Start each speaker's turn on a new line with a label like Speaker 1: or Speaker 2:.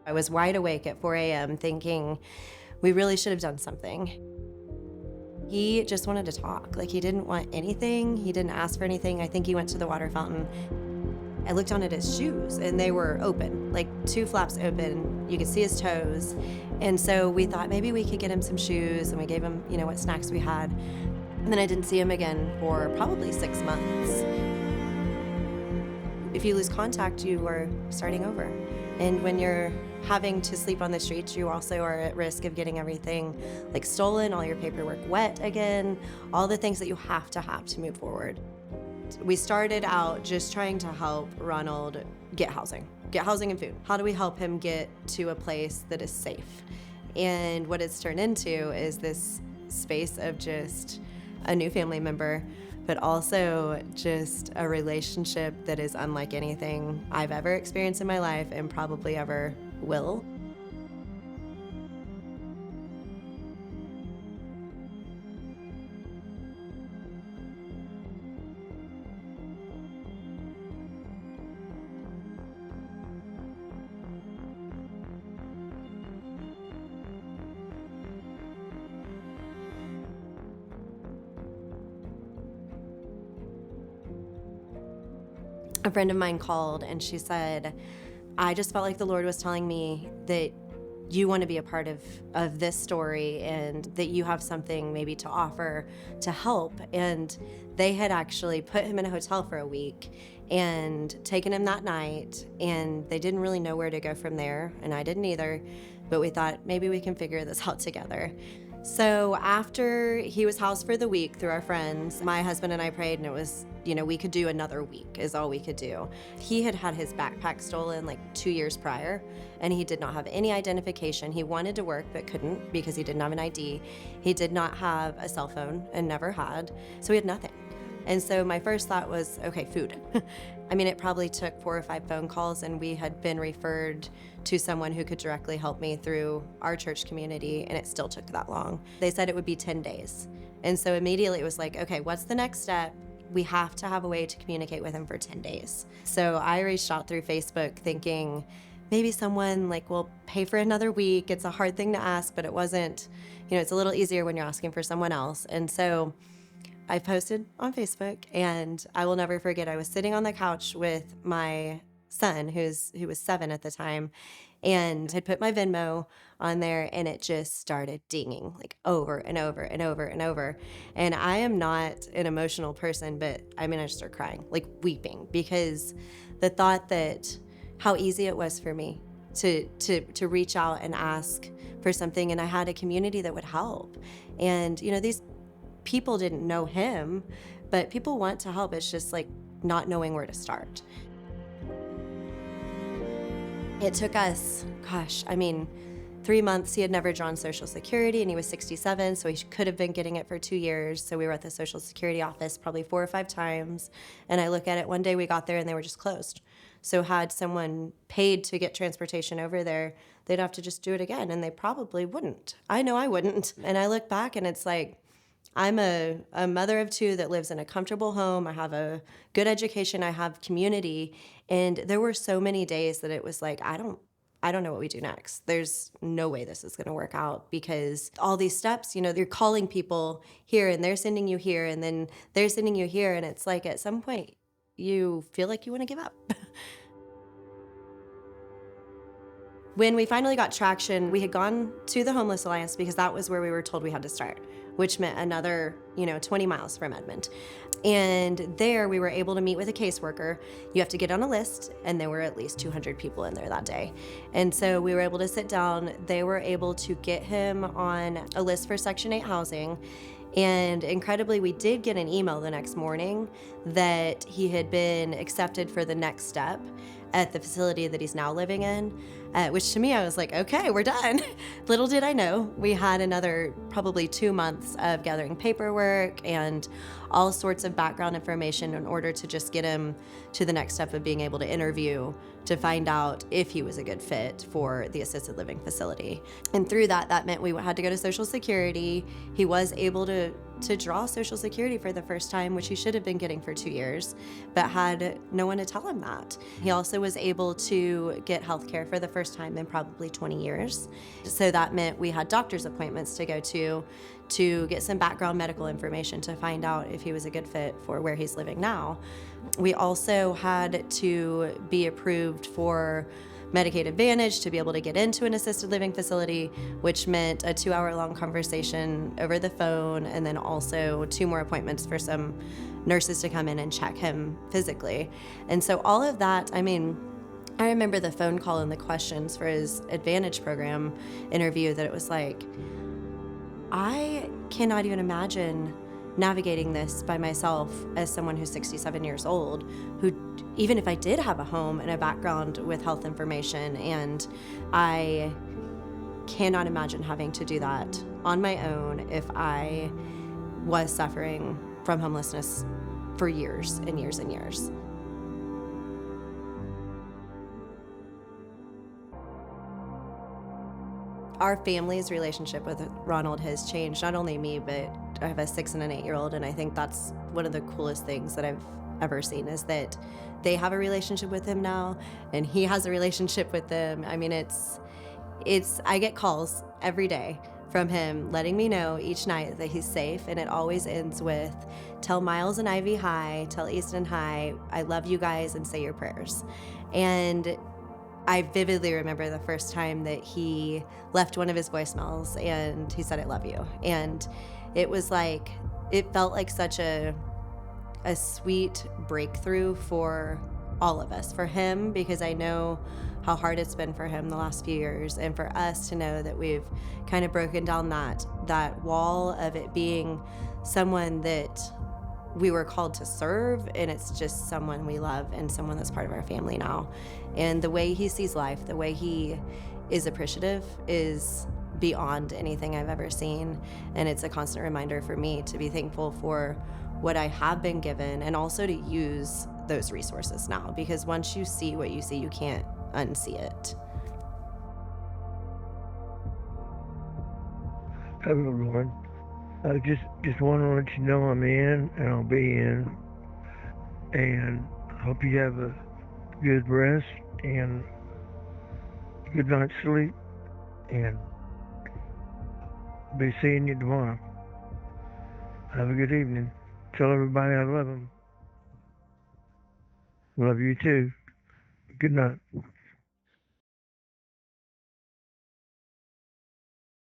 Speaker 1: I was wide awake at 4 a.m. thinking we really should have done something. He just wanted to talk. Like, he didn't want anything. He didn't ask for anything. I think he went to the water fountain. I looked down at his shoes and they were open, like two flaps open. You could see his toes. And so we thought maybe we could get him some shoes, and we gave him, what snacks we had. And then I didn't see him again for probably 6 months. If you lose contact, you are starting over. And when you're having to sleep on the streets, you also are at risk of getting everything like stolen, all your paperwork wet again, all the things that you have to move forward. We started out just trying to help Ronald get housing and food. How do we help him get to a place that is safe? And what it's turned into is this space of just a new family member, but also just a relationship that is unlike anything I've ever experienced in my life and probably ever will. A friend of mine called and she said, I just felt like the Lord was telling me that you want to be a part of this story and that you have something maybe to offer to help. And they had actually put him in a hotel for a week and taken him that night, and they didn't really know where to go from there, and I didn't either, but we thought maybe we can figure this out together. So after he was housed for the week through our friends, my husband and I prayed, and it was, we could do another week is all we could do. He had had his backpack stolen like 2 years prior, and he did not have any identification. He wanted to work but couldn't because he didn't have an ID. He did not have a cell phone and never had, so he had nothing. And so my first thought was, okay, food. I mean, it probably took 4 or 5 phone calls, and we had been referred to someone who could directly help me through our church community, and it still took that long. They said it would be 10 days. And so immediately it was like, okay, what's the next step? We have to have a way to communicate with him for 10 days. So I reached out through Facebook thinking maybe someone will pay for another week. It's a hard thing to ask, but it wasn't, it's a little easier when you're asking for someone else. And so I posted on Facebook, and I will never forget, I was sitting on the couch with my son, who was 7 at the time, and had put my Venmo on there, and it just started dinging over and over and over and over. And I am not an emotional person, but I just started crying, weeping, because the thought that how easy it was for me to reach out and ask for something, and I had a community that would help. And these people didn't know him, but people want to help. It's just not knowing where to start. It took us, 3 months. He had never drawn Social Security, and he was 67, so he could have been getting it for 2 years. So we were at the Social Security office probably 4 or 5 times. And I look at it, one day we got there and they were just closed. So had someone paid to get transportation over there, they'd have to just do it again, and they probably wouldn't. I know I wouldn't. And I look back and it's I'm a mother of 2 that lives in a comfortable home. I have a good education. I have community. And there were so many days that it was I don't know what we do next. There's no way this is going to work out, because all these steps, you're calling people here and they're sending you here and then they're sending you here. And it's at some point you feel like you want to give up. When we finally got traction, we had gone to the Homeless Alliance because that was where we were told we had to start, which meant another, 20 miles from Edmond. And there we were able to meet with a caseworker. You have to get on a list, and there were at least 200 people in there that day. And so we were able to sit down. They were able to get him on a list for Section 8 housing. And incredibly, we did get an email the next morning that he had been accepted for the next step at the facility that he's now living in, which to me, I was like, okay, we're done. Little did I know, we had another probably 2 months of gathering paperwork and all sorts of background information in order to just get him to the next step of being able to interview to find out if he was a good fit for the assisted living facility. And through that meant we had to go to Social Security. He was able to to draw Social Security for the first time, which he should have been getting for 2 years, but had no one to tell him that. He also was able to get health care for the first time in probably 20 years. So that meant we had doctor's appointments to go to get some background medical information to find out if he was a good fit for where he's living now. We also had to be approved for Medicaid Advantage to be able to get into an assisted living facility, which meant a 2-hour-long conversation over the phone, and then also 2 more appointments for some nurses to come in and check him physically. And so all of that, I mean, I remember the phone call and the questions for his Advantage program interview that it was like, I cannot even imagine navigating this by myself as someone who's 67 years old, who, even if I did have a home and a background with health information, and I cannot imagine having to do that on my own if I was suffering from homelessness for years and years and years. Our family's relationship with Ronald has changed, not only me, but I have a 6 and an 8-year-old, and I think that's one of the coolest things that I've ever seen, is that they have a relationship with him now, and he has a relationship with them. I mean, I get calls every day from him letting me know each night that he's safe, and it always ends with, tell Miles and Ivy hi, tell Easton hi, I love you guys, and say your prayers. And I vividly remember the first time that he left one of his voicemails and he said, I love you. And it was like, it felt like such a sweet breakthrough for all of us, for him, because I know how hard it's been for him the last few years, and for us to know that we've kind of broken down that wall of it being someone that we were called to serve, and it's just someone we love and someone that's part of our family now. And the way he sees life, the way he is appreciative, is beyond anything I've ever seen. And it's a constant reminder for me to be thankful for what I have been given, and also to use those resources now, because once you see what you see, you can't unsee it.
Speaker 2: Hello, Lord. I just want to let you know I'm in, and I'll be in, and I hope you have a good rest and good night's sleep, and be seeing you tomorrow. Have a good evening. Tell everybody I love them. Love you too. Good night.